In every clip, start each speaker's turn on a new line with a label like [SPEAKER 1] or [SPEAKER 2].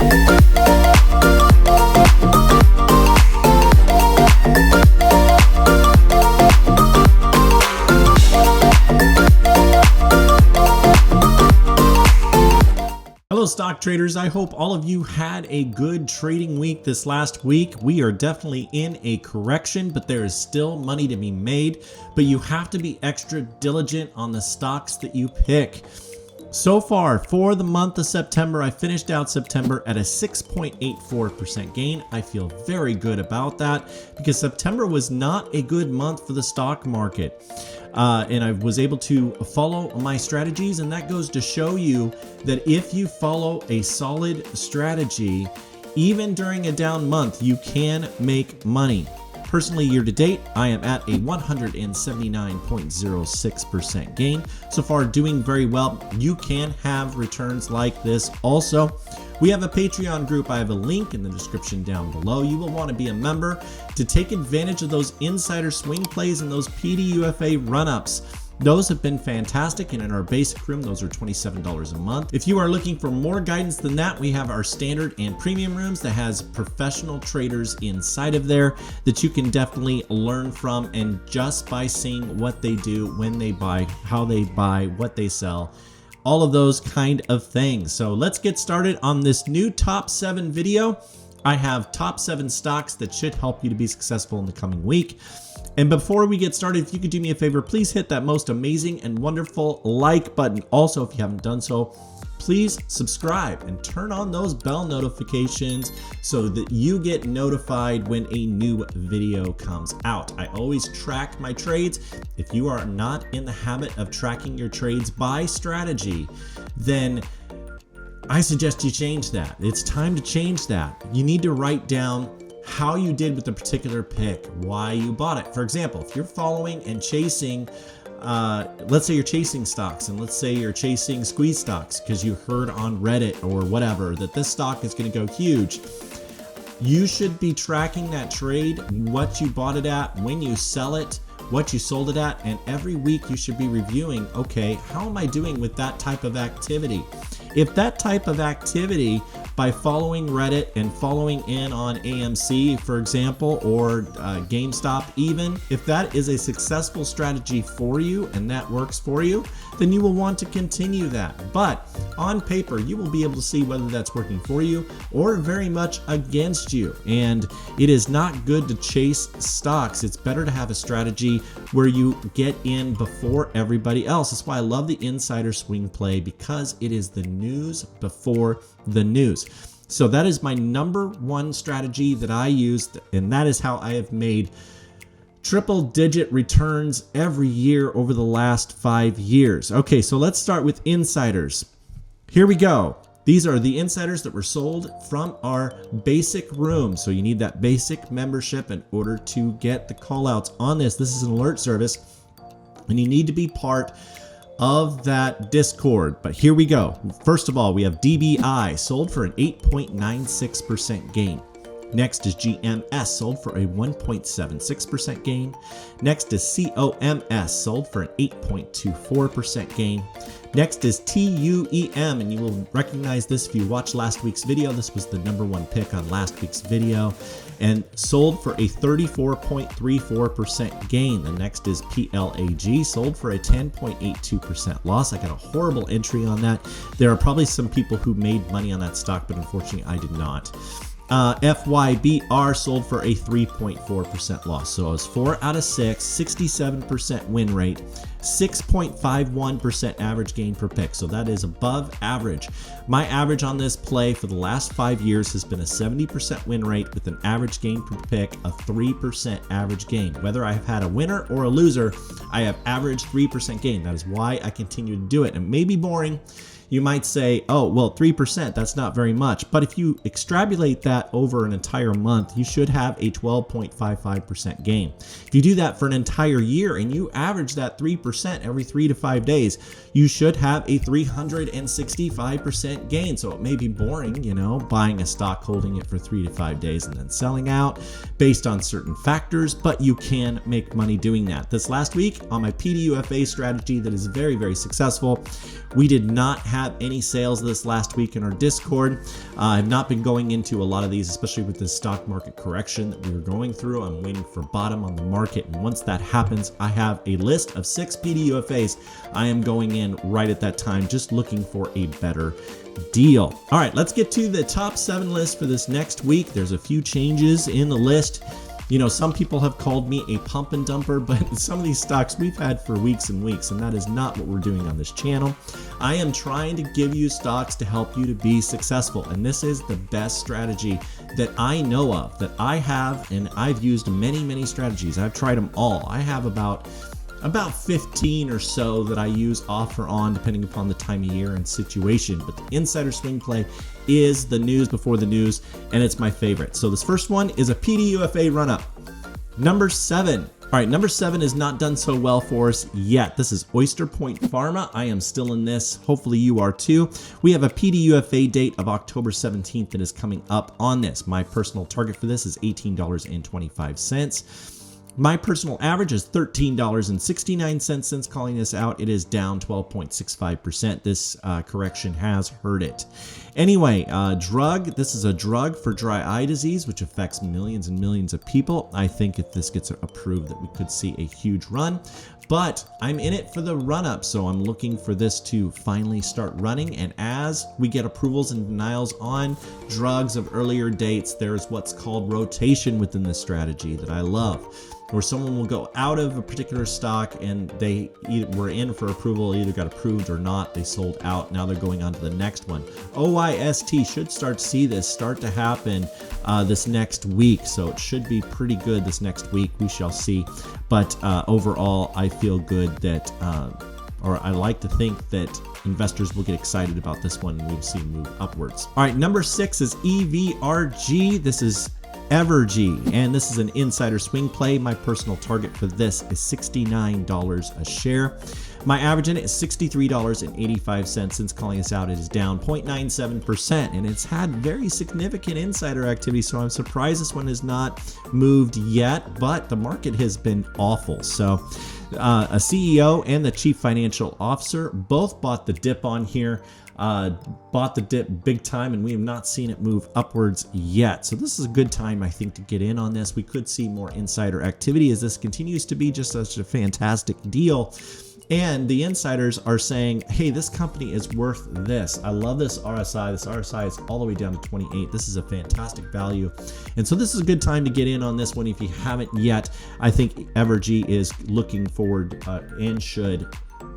[SPEAKER 1] Hello stock traders, I hope all of you had a good trading week this last week. We are definitely in a correction, but there is still money to be made, but you have to be extra diligent on the stocks that you pick. So far for the month of September, I finished out September at a 6.84% gain. I feel very good about that because September was not a good month for the stock market. And I was able to follow my strategies, and that goes to show you that if you follow a solid strategy, even during a down month, you can make money. Personally, year to date, I am at a 179.06% gain. So far, doing very well. You can have returns like this also. We have a Patreon group. I have a link in the description down below. You will want to be a member to take advantage of those insider swing plays and those PDUFA run-ups. Those have been fantastic, and in our basic room, those are $27 a month. If you are looking for more guidance than that, we have our standard and premium rooms that has professional traders inside of there that you can definitely learn from, and just by seeing what they do, when they buy, how they buy, what they sell, all of those kind of things. So let's get started on this new top 7 video. I have top 7 stocks that should help you to be successful in the coming week. And before we get started, if you could do me a favor, please hit that most amazing and wonderful like button. Also, if you haven't done so, please subscribe and turn on those bell notifications so that you get notified when a new video comes out. I always track my trades. If you are not in the habit of tracking your trades by strategy, then I suggest you change that. It's time to change that. You need to write down how you did with a particular pick, why you bought it. For example, if you're following and chasing, let's say you're chasing stocks, and let's say you're chasing squeeze stocks because you heard on Reddit or whatever that this stock is going to go huge. You should be tracking that trade, what you bought it at, when you sell it, what you sold it at, and every week you should be reviewing, okay, how am I doing with that type of activity? If that type of activity, by following Reddit and following in on AMC, for example, or GameStop even, if that is a successful strategy for you and that works for you, then you will want to continue that. But on paper, you will be able to see whether that's working for you or very much against you. And it is not good to chase stocks. It's better to have a strategy where you get in before everybody else. That's why I love the insider swing play, because it is the news before the news. So that is my number one strategy that I used, and that is how I have made triple-digit returns every year over the last 5 years. Okay, so let's start with insiders. Here we go. These are the insiders that were sold from our basic room. So you need that basic membership in order to get the callouts on this. This is an alert service, and you need to be part of that Discord. But here we go. First of all, we have DBI sold for an 8.96% gain. Next is GMS, sold for a 1.76% gain. Next is COMS, sold for an 8.24% gain. Next is TUEM, and you will recognize this if you watched last week's video. This was the number 1 pick on last week's video, and sold for a 34.34% gain. The next is PLAG, sold for a 10.82% loss. I got a horrible entry on that. There are probably some people who made money on that stock, but unfortunately I did not. FYBR sold for a 3.4% loss. So it was 4 out of 6, 67% win rate, 6.51% average gain per pick. So that is above average. My average on this play for the last 5 years has been a 70% win rate with an average gain per pick of 3% average gain. Whether I've had a winner or a loser, I have averaged 3% gain. That is why I continue to do it. It may be boring. You might say, oh, well, 3%, that's not very much. But if you extrapolate that over an entire month, you should have a 12.55% gain. If you do that for an entire year and you average that 3% every 3 to 5 days, you should have a 365% gain. So it may be boring, you know, buying a stock, holding it for 3 to 5 days and then selling out based on certain factors, but you can make money doing that. This last week on my PDUFA strategy that is very, very successful, we did not have have any sales this last week in our Discord. I've not been going into a lot of these, especially with this stock market correction that we were going through. I'm waiting for bottom on the market, and once that happens, I have a list of 6 PDUFAs. I am going in right at that time, just looking for a better deal. All right, let's get to the top 7 list for this next week. There's a few changes in the list. You know, some people have called me a pump and dumper, but some of these stocks we've had for weeks and weeks, and that is not what we're doing on this channel. I am trying to give you stocks to help you to be successful, and this is the best strategy that I know of, that I have, and I've used many strategies. I've tried them all. I have about 15 or so that I use off or on depending upon the time of year and situation. But the insider swing play is the news before the news, and it's my favorite. So this first one is a PDUFA run up. Number 7. All right, number 7 is not done so well for us yet. This is Oyster Point Pharma. I am still in this. Hopefully you are too. We have a PDUFA date of October 17th that is coming up on this. My personal target for this is $18.25. My personal average is $13.69 since calling this out. It is down 12.65%. This correction has hurt it. Anyway, drug. This is a drug for dry eye disease, which affects millions and millions of people. I think if this gets approved that we could see a huge run. But I'm in it for the run-up, so I'm looking for this to finally start running. And as we get approvals and denials on drugs of earlier dates, there's what's called rotation within this strategy that I love, where someone will go out of a particular stock and they were in for approval, either got approved or not, they sold out, now they're going on to the next one. OYST should start to see this start to happen this next week, so it should be pretty good this next week. We shall see. But overall, I feel good that, or I like to think that investors will get excited about this one and we'll see move upwards. All right, number 6 is EVRG. This is EVRG, and this is an insider swing play. My personal target for this is $69 a share. My average in it is $63.85. Since calling this out, it is down 0.97%, and it's had very significant insider activity, so I'm surprised this one has not moved yet, but the market has been awful. So a CEO and the chief financial officer both bought the dip on here. Bought the dip big time, and we have not seen it move upwards yet. So this is a good time, I think, to get in on this. We could see more insider activity as this continues to be just such a fantastic deal. And the insiders are saying, hey, this company is worth this. I love this RSI. This RSI is all the way down to 28. This is a fantastic value. And so this is a good time to get in on this one if you haven't yet. I think EVRG is looking forward and should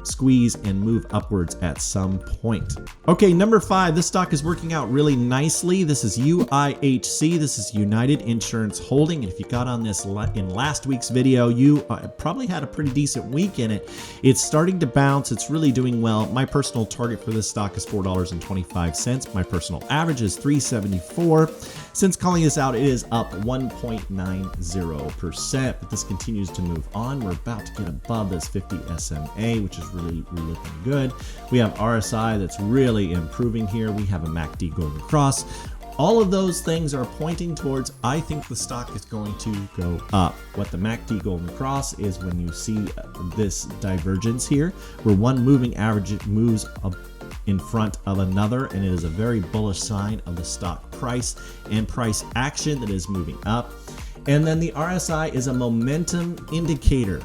[SPEAKER 1] squeeze and move upwards at some point. Okay, number 5, this stock is working out really nicely. This is UIHC. This is United Insurance Holding. And if you got on this in last week's video, you probably had a pretty decent week in it. It's starting to bounce. It's really doing well. My personal target for this stock is $4.25. My personal average is $3.74. Since calling this out, it is up 1.90%, but this continues to move on. We're about to get above this 50 SMA, which is really looking good. We have RSI that's really improving here. We have a MACD golden cross. All of those things are pointing towards, I think the stock is going to go up. What the MACD golden cross is when you see this divergence here, where one moving average moves up in front of another, and it is a very bullish sign of the stock price and price action that is moving up. And then the RSI is a momentum indicator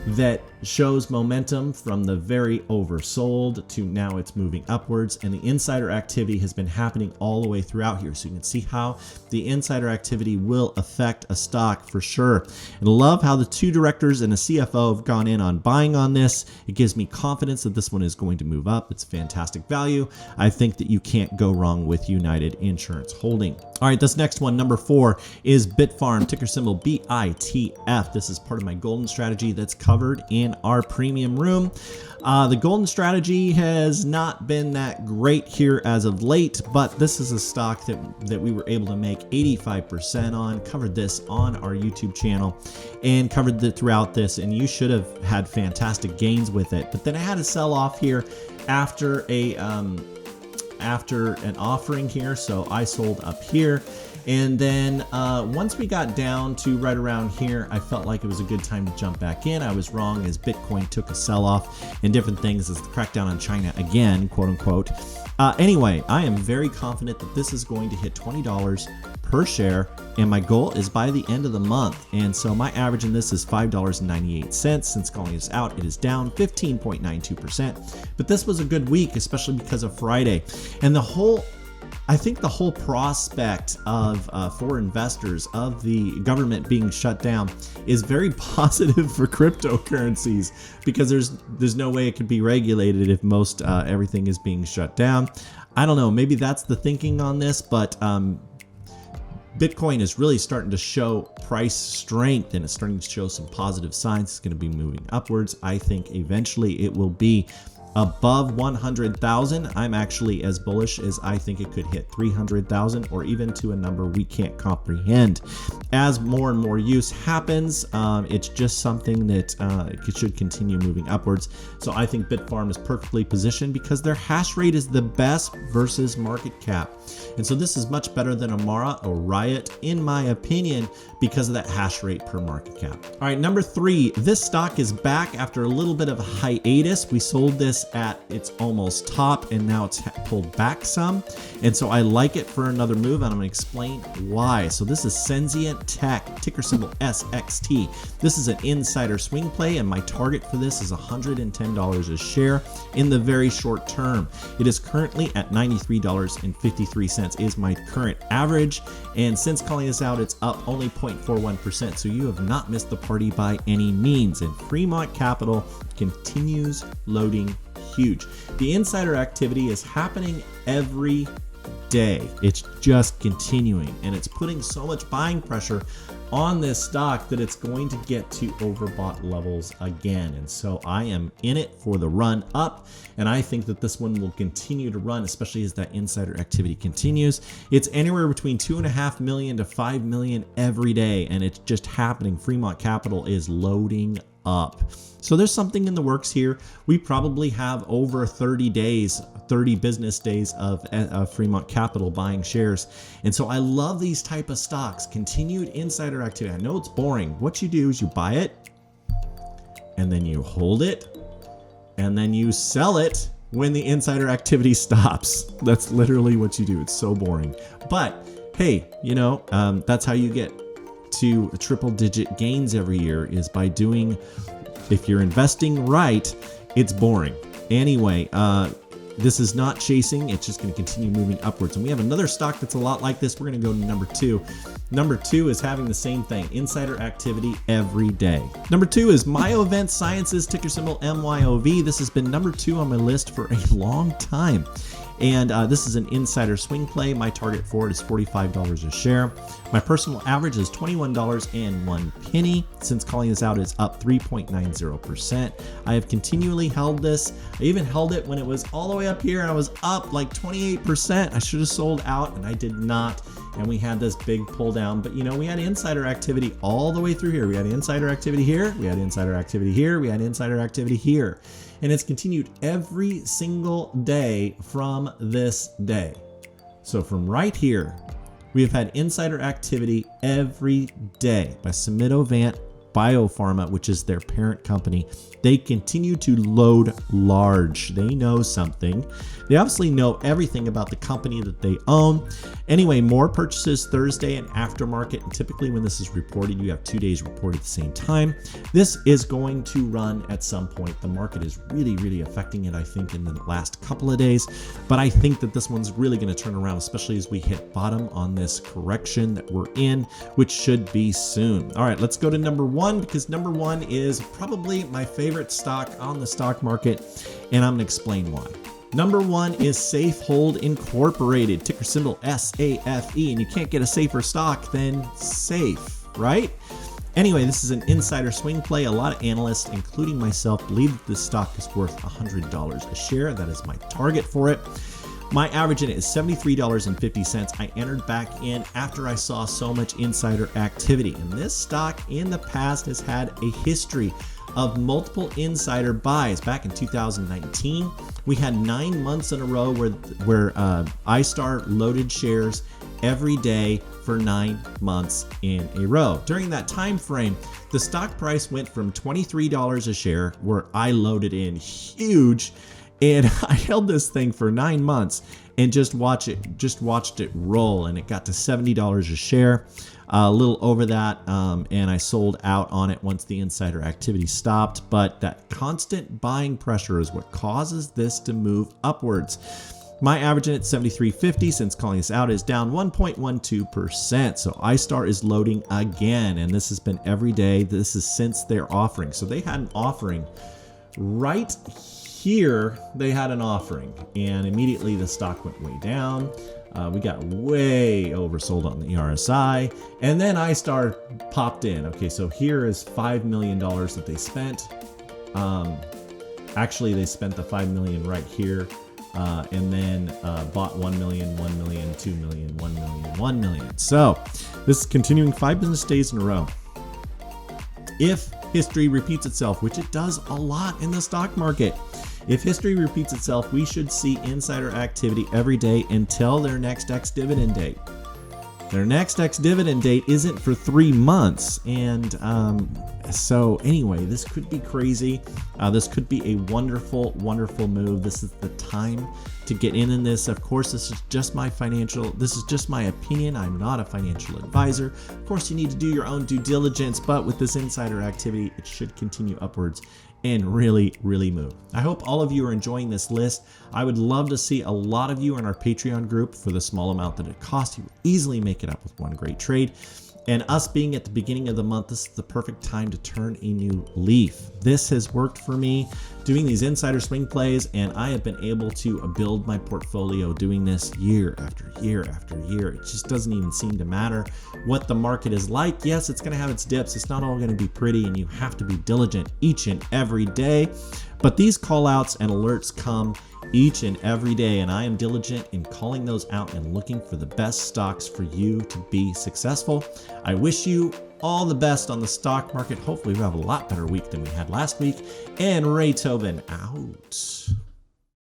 [SPEAKER 1] that shows momentum from the very oversold to now it's moving upwards, and the insider activity has been happening all the way throughout here. So you can see how the insider activity will affect a stock for sure. And love how the 2 directors and a CFO have gone in on buying on this. It gives me confidence that this one is going to move up. It's fantastic value. I think that you can't go wrong with United Insurance Holding. All right, this next one, number 4, is Bitfarm, ticker symbol BITF. This is part of my golden strategy that's covered in our premium room. The golden strategy has not been that great here as of late, but this is a stock that we were able to make 85% on. Covered this on our YouTube channel and covered it throughout this, and you should have had fantastic gains with it. But then I had to sell off here after a after an offering here, so I sold up here. And then once we got down to right around here, I felt like it was a good time to jump back in. I was wrong as Bitcoin took a sell-off and different things as the crackdown on China again, quote unquote. Anyway, I am very confident that this is going to hit $20 per share, and my goal is by the end of the month. And so my average in this is $5.98. Since calling this out, it is down 15.92%. But this was a good week, especially because of Friday. And I think the whole prospect of for investors of the government being shut down is very positive for cryptocurrencies, because there's no way it could be regulated if most everything is being shut down. I don't know, maybe that's the thinking on this, but Bitcoin is really starting to show price strength, and it's starting to show some positive signs. It's going to be moving upwards. I think eventually it will be above 100,000. I'm actually as bullish as I think it could hit 300,000, or even to a number we can't comprehend. As more and more use happens, it's just something that it should continue moving upwards. So I think Bitfarm is perfectly positioned because their hash rate is the best versus market cap. And so this is much better than Amara or Riot, in my opinion, because of that hash rate per market cap. All right, number 3, this stock is back after a little bit of a hiatus. We sold this at its almost top, and now it's pulled back some. And so I like it for another move, and I'm gonna explain why. So this is Sensient Tech, ticker symbol SXT. This is an insider swing play, and my target for this is $110 a share in the very short term. It is currently at $93.53 is my current average, and since calling this out, it's up only 0.41%, so you have not missed the party by any means. And Fremont Capital continues loading huge. The insider activity is happening every day. It's just continuing, and it's putting so much buying pressure on this stock that it's going to get to overbought levels again. And so I am in it for the run up, and I think that this one will continue to run, especially as that insider activity continues. It's anywhere between 2.5 million to 5 million every day, and it's just happening. Fremont Capital is loading up. So there's something in the works here. We probably have over 30 business days of Fremont Capital buying shares. And so I love these type of stocks. Continued insider activity. I know it's boring. What you do is you buy it, and then you hold it, and then you sell it when the insider activity stops. That's literally what you do. It's so boring. But hey, that's how you get to triple-digit gains every year, is by doing, if you're investing right, it's boring. Anyway, this is not chasing. It's just going to continue moving upwards. And we have another stock that's a lot like this. We're going to go to number 2. Number 2 is having the same thing, insider activity every day. Number 2 is MYOV Sciences, ticker symbol MYOV. This has been number 2 on my list for a long time. And this is an insider swing play. My target for it is $45 a share. My personal average is $21.01. Since calling this out, it's up 3.90%. I have continually held this. I even held it when it was all the way up here, and I was up like 28%. I should have sold out, and I did not. And we had this big pull down, but we had insider activity all the way through here. We had insider activity here. We had insider activity here. We had insider activity here. And it's continued every single day from this day. So from right here, we have had insider activity every day by Sumitomo Biopharma, which is their parent company. They continue to load large. They know something. They obviously know everything about the company that they own. Anyway, more purchases Thursday and aftermarket. And typically when this is reported, you have 2 days reported at the same time. This is going to run at some point. The market is really, really affecting it, I think, in the last couple of days. But I think that this one's really going to turn around, especially as we hit bottom on this correction that we're in, which should be soon. All right, let's go to number 1, because number 1 is probably my favorite stock on the stock market, and I'm going to explain why. Number 1 is Safehold Incorporated, ticker symbol SAFE, and you can't get a safer stock than Safe, right? Anyway, this is an insider swing play. A lot of analysts, including myself, believe that this stock is worth $100 a share. That is my target for it. My average in it is $73.50. I entered back in after I saw so much insider activity. And this stock in the past has had a history of multiple insider buys. Back in 2019, we had 9 months in a row where iStar loaded shares every day for 9 months in a row. During that time frame, the stock price went from $23 a share, where I loaded in huge, and I held this thing for 9 months and just watched it roll, and it got to $70 a share, a little over that, and I sold out on it once the insider activity stopped. But that constant buying pressure is what causes this to move upwards. My average in at $73.50 since calling this out is down 1.12%. So iStar is loading again, and this has been every day. This is since their offering. So they had an offering right here. They had an offering, and immediately the stock went way down. We got way oversold on the RSI, and then iStar popped in. Okay, so here is $5 million that they spent. Actually, they spent the $5 million right here. And then bought 1 million, 1 million, 2 million, 1 million, 1 million. So this is continuing 5 business days in a row. If history repeats itself, which it does a lot in the stock market, if history repeats itself, we should see insider activity every day until their next ex-dividend date. Their next ex-dividend date isn't for 3 months. And so anyway, this could be crazy. This could be a wonderful, wonderful move. This is the time to get in this. Of course, this is just my opinion. I'm not a financial advisor. Of course, you need to do your own due diligence, but with this insider activity, it should continue upwards and really, really move. I hope all of you are enjoying this list. I would love to see a lot of you in our Patreon group. For the small amount that it costs, you will easily make it up with one great trade. And us being at the beginning of the month, this is the perfect time to turn a new leaf. This has worked for me, doing these insider swing plays, and I have been able to build my portfolio doing this year after year after year. It just doesn't even seem to matter what the market is like. Yes, it's going to have its dips. It's not all going to be pretty, and you have to be diligent each and every day. But these call outs and alerts come each and every day, and I am diligent in calling those out and looking for the best stocks for you to be successful. I wish you all the best on the stock market. Hopefully we have a lot better week than we had last week. And Raythoven out.